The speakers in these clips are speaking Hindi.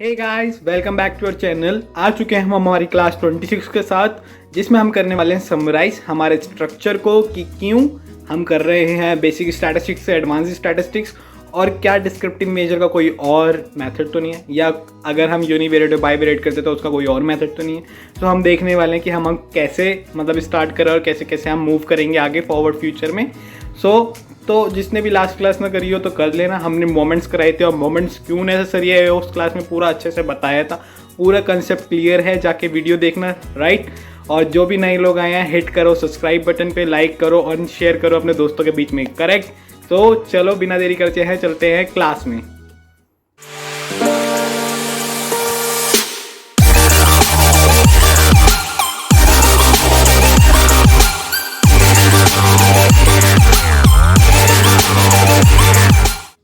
Hey guys, welcome back to our channel. आ चुके हैं हम हमारी क्लास 26 के साथ, जिसमें हम करने वाले हैं समराइज हमारे स्ट्रक्चर को कि क्यों हम कर रहे हैं बेसिक स्टैटिस्टिक्स से एडवांस स्टैटिस्टिक्स, और क्या डिस्क्रिप्टिव मेजर का कोई और मेथड तो नहीं है, या अगर हम यूनिवेरिएट और बाइवेरिएट करते तो उसका कोई और मेथड तो नहीं है। तो हम देखने वाले हैं कि हम कैसे स्टार्ट करें और कैसे कैसे हम मूव करेंगे आगे फॉरवर्ड फ्यूचर में। तो जिसने भी लास्ट क्लास में करी हो तो कर लेना। हमने मोमेंट्स कराए थे और मोमेंट्स क्यों नेसेसरी है उस क्लास में पूरा अच्छे से बताया था। पूरा कंसेप्ट क्लियर है, जाके वीडियो देखना, राइट। और जो भी नए लोग आए हैं, हिट करो सब्सक्राइब बटन पे, लाइक करो और शेयर करो अपने दोस्तों के बीच में, करेक्ट। तो चलो बिना देरी करते हैं, चलते हैं क्लास में।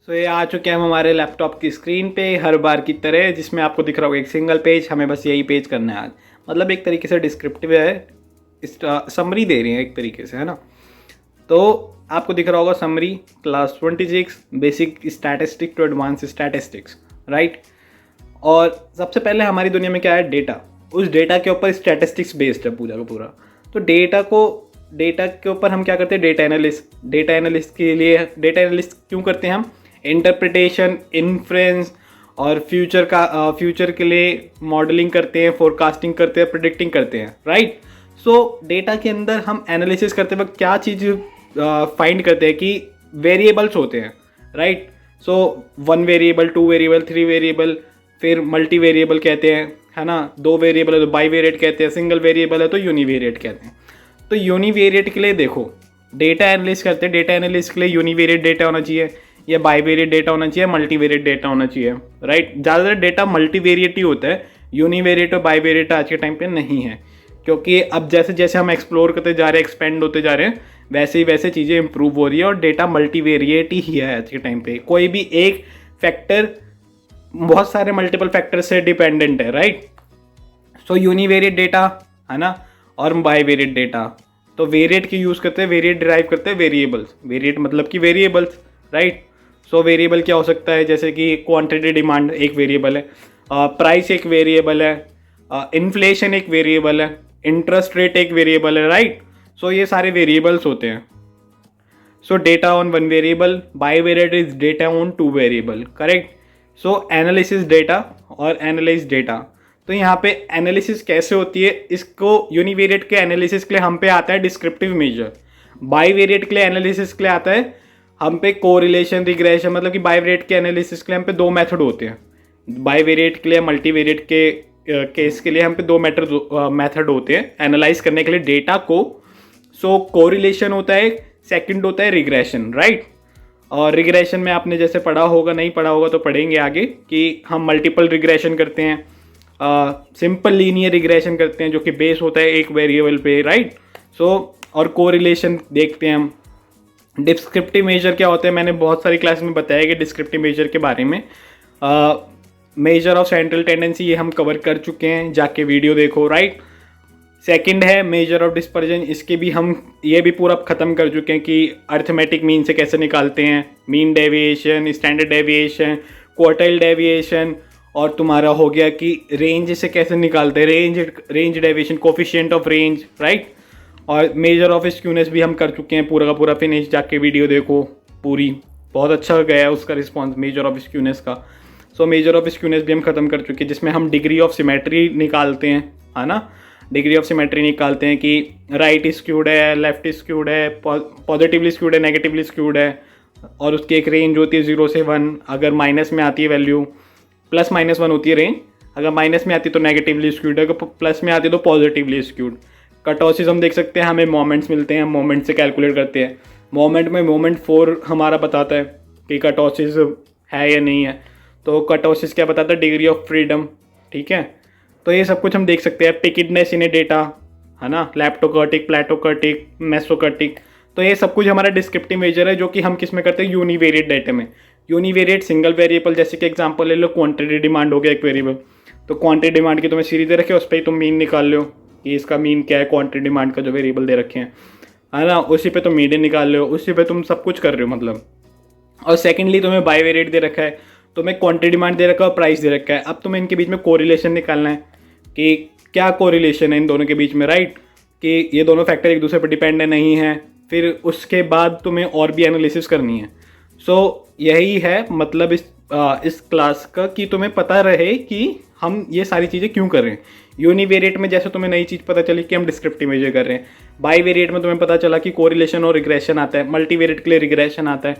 तो ये आ चुके हैं हम हमारे लैपटॉप की स्क्रीन पे हर बार की तरह, जिसमें आपको दिख रहा होगा एक सिंगल पेज। हमें बस यही पेज करना है आज, मतलब एक तरीके से डिस्क्रिप्टिव है, समरी दे रही है एक तरीके से, है ना। तो आपको दिख रहा होगा summary class 26 basic statistic to advance statistics, right. और सबसे पहले हमारी दुनिया में क्या है, डेटा। उस डेटा के ऊपर स्टैटिस्टिक्स बेस्ड है पूरा का पूरा। तो डेटा के ऊपर हम क्या करते हैं, डेटा एनालिस्ट के लिए डेटा एनालिस्ट क्यों करते हैं हम, इंटरप्रिटेशन, इन्फ्रेंस और फ्यूचर के लिए मॉडलिंग करते हैं, फोरकास्टिंग करते हैं, प्रिडिक्टिंग करते हैं, राइट। सो डेटा के अंदर हम एनालिसिस करते वक्त क्या चीज़ फाइंड करते हैं कि वेरिएबल्स होते हैं, राइट। सो 1 वेरिएबल, 2 वेरिएबल, 3 वेरिएबल, फिर मल्टी वेरिएबल कहते हैं, है ना। 2 वेरिएबल है तो बाईवेरिएट कहते हैं, सिंगल वेरिएबल है तो यूनिवेरिएट कहते हैं। तो यूनिवेरिएट के लिए देखो, डेटा एनालिस्ट करते हैं, डेटा एनालिस्ट के लिए यूनिवेरिएट डेटा होना चाहिए या बाईवेरिएट डेटा होना चाहिए, मल्टीवेरिएट डेटा होना चाहिए, राइट। ज़्यादातर डेटा मल्टीवेरिएट ही होता है, यूनिवेरिएट और बाईवेरिएट आज के टाइम पे नहीं है, क्योंकि अब जैसे जैसे हम एक्सप्लोर करते जा रहे हैं, एक्सपेंड होते जा रहे हैं, वैसे चीज़ें इंप्रूव हो रही है और डेटा मल्टीवेरिएट ही है आज के टाइम पे। कोई भी एक फैक्टर बहुत सारे मल्टीपल फैक्टर से डिपेंडेंट है, राइट। सो यूनिवेरिएट डेटा, है ना, और बाईवेरिएट डेटा। तो वेरिएट की यूज़ करते हैं, वेरिएट डिराइव करते हैं वेरिएबल्स, वेरिएट मतलब कि वेरिएबल्स, राइट। सो वेरिएबल क्या हो सकता है, जैसे कि क्वांटिटी डिमांड एक वेरिएबल है, प्राइस एक वेरिएबल है, इन्फ्लेशन एक वेरिएबल है, इंटरेस्ट रेट एक वेरिएबल है, राइट। सो ये सारे वेरिएबल्स होते हैं। सो data on 1 variable, bivariate is data on 2 variable, correct. So analysis data और एनालाइज डेटा। तो यहाँ पे एनालिसिस कैसे होती है, इसको यूनिवेरिएट के एनालिसिस के लिए हम पे आता है डिस्क्रिप्टिव मेजर, बाईवेरिएट के लिए एनालिसिस के लिए आता है हम पे कोरिलेशन, रिग्रेशन। मतलब कि बाईवेरिएट के एनालिसिस के लिए हम पे 2 मेथड होते हैं, बाईवेरिएट के लिए, मल्टीवेरिएट के केस के लिए हम पे 2 मेथड होते हैं एनालाइज करने के लिए डेटा को। सो कोरिलेशन होता है, सेकंड होता है रिग्रेशन, राइट। और रिग्रेशन में आपने जैसे पढ़ा होगा, नहीं पढ़ा होगा तो पढ़ेंगे आगे, कि हम मल्टीपल रिग्रेशन करते हैं, सिंपल लीनियर रिग्रेशन करते हैं जो कि बेस होता है एक वेरिएबल पे, राइट। सो और कोरिलेशन देखते हैं हम। डिस्क्रिप्टिव मेजर क्या होता है, मैंने बहुत सारी क्लास में बताया कि डिस्क्रिप्टिव मेजर के बारे में। मेजर ऑफ सेंट्रल टेंडेंसी ये हम कवर कर चुके हैं, जाके वीडियो देखो, राइट। सेकंड है मेजर ऑफ डिस्पर्जन, इसके भी हम ये भी पूरा ख़त्म कर चुके हैं कि अर्थमेटिक मीन से कैसे निकालते हैं, mean deviation, standard deviation, quartile deviation, और तुम्हारा हो गया कि रेंज से कैसे निकालते हैं, range deviation, coefficient of range, right. और मेजर ऑफ स्क्यूनेस भी हम कर चुके हैं पूरा का पूरा फिनिश, जाके वीडियो देखो पूरी, बहुत अच्छा गया उसका रिस्पॉन्स मेजर ऑफ स्क्यूनेस का। सो मेजर ऑफ स्क्यूनेस भी हम ख़त्म कर चुके हैं, जिसमें हम डिग्री ऑफ सिमेट्री निकालते हैं, है ना। डिग्री ऑफ सिमेट्री निकालते हैं कि राइट स्क्यूड है, लेफ्ट स्क्यूड है, पॉजिटिवली स्क्यूड है, नेगेटिवली स्क्यूड है, और उसकी एक रेंज होती है 0 से 1। अगर माइनस में आती है वैल्यू, प्लस माइनस 1 होती है रेंज, अगर माइनस में आती है तो नेगेटिवली स्क्यूड है, अगर प्लस में आती है तो पॉजिटिवली स्क्यूड। कटॉसिस हम देख सकते हैं, हमें मोमेंट्स मिलते हैं, मोमेंट से कैलकुलेट करते हैं। मोमेंट में मोमेंट 4 हमारा बताता है कि कटॉसिस है या नहीं है। तो कटॉसिस क्या बताता है, डिग्री ऑफ फ्रीडम, ठीक है। तो ये सब कुछ हम देख सकते हैं। पिकिडनेस इन ए डेटा, है ना, लैप्टोकर्टिक, प्लेटोकर्टिक, मेसोकर्टिक। तो ये सब कुछ हमारा डिस्क्रिप्टिव मेजर है, जो कि हम किस में करते हैं, यूनिवेरिएट डेटा में। यूनिवेरिएट सिंगल वेरिएबल, जैसे कि एग्जांपल ले लो, क्वांटिटी डिमांड हो गया एक वेरिएबल, तो क्वांटिटी डिमांड की तुम्हें सीरीज दे रखे, उस पर तुम मीन निकाल लो कि इसका मीन क्या है, क्वांटिटी डिमांड का जो वेरिएबल दे रखे हैं, है ना, उसी पे तुम मीडियन निकाल लो, उसी पे तुम सब कुछ कर रहे हो मतलब। और सेकेंडली तुम्हें बाईवेरिएट दे रखा है, तुम्हें क्वांटिटी डिमांड दे रखा है और प्राइस दे रखा है। अब तुम्हें इनके बीच में कोरिलेशन निकालना है कि क्या कोरिलेशन है इन दोनों के बीच में, राइट, कि ये दोनों फैक्टर एक दूसरे पर डिपेंड है नहीं है। फिर उसके बाद तुम्हें और भी एनालिसिस करनी है। सो यही है मतलब इस क्लास का, कि तुम्हें पता रहे कि हम ये सारी चीज़ें क्यों कर रहे हैं। यूनिवेरिएट में जैसे तुम्हें नई चीज़ पता चली कि हम डिस्क्रिप्टिव मेजर कर रहे हैं, बाईवेरिएट में तुम्हें पता चला कि कोरिलेशन और रिग्रेशन आता है, मल्टीवेरिएट के लिए रिग्रेशन आता है,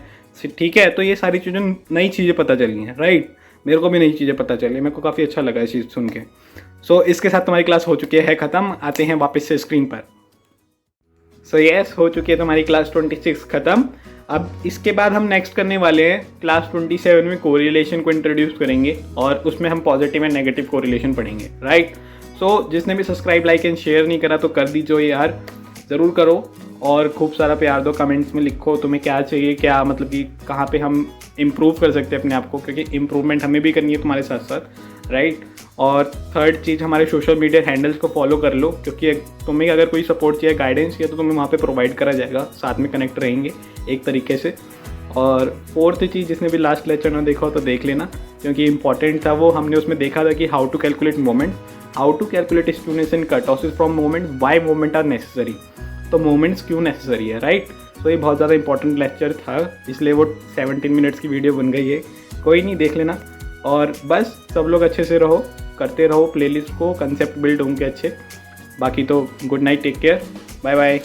ठीक है। तो ये सारी चीज़ें नई चीज़ें पता चली हैं, राइट। मेरे को भी नई चीज़ें पता चली, मेरे को काफ़ी अच्छा लगा इस चीज़ सुन के। सो इसके साथ तुम्हारी क्लास हो चुकी है ख़त्म। आते हैं वापस से स्क्रीन पर। सो यस, हो चुकी है तुम्हारी क्लास 26 ख़त्म। अब इसके बाद हम नेक्स्ट करने वाले हैं क्लास 27 में कोरिलेशन को इंट्रोड्यूस करेंगे और उसमें हम पॉजिटिव एंड नेगेटिव कोरिलेशन पढ़ेंगे, राइट। सो जिसने भी सब्सक्राइब, लाइक एंड शेयर नहीं करा तो कर दीजिए यार, ज़रूर करो और खूब सारा प्यार दो। कमेंट्स में लिखो तुम्हें क्या चाहिए, क्या मतलब कि कहाँ पे हम इम्प्रूव कर सकते हैं अपने आप को, क्योंकि इम्प्रूवमेंट हमें भी करनी है तुम्हारे साथ साथ, राइट। और थर्ड चीज़, हमारे सोशल मीडिया हैंडल्स को फॉलो कर लो, क्योंकि तुम्हें अगर कोई सपोर्ट चाहिए, गाइडेंस चाहिए तो तुम्हें वहाँ पे प्रोवाइड करा जाएगा, साथ में कनेक्ट रहेंगे एक तरीके से। और फोर्थ चीज़, जिसने भी लास्ट लेक्चर ना देखा हो तो देख लेना, क्योंकि इंपॉर्टेंट था वो। हमने उसमें देखा था कि how to calculate moment, how to calculate students in kurtosis from moment, why moment are necessary, तो मोमेंट्स क्यों नेसेसरी है, राइट। तो ये बहुत ज़्यादा इंपॉर्टेंट लेक्चर था, इसलिए वो 17 मिनट्स की वीडियो बन गई है। कोई नहीं, देख लेना। और बस सब लोग अच्छे से रहो, करते रहो प्लेलिस्ट को, कंसेप्ट बिल्ड होंगे अच्छे। बाकी तो good night, take care, bye bye.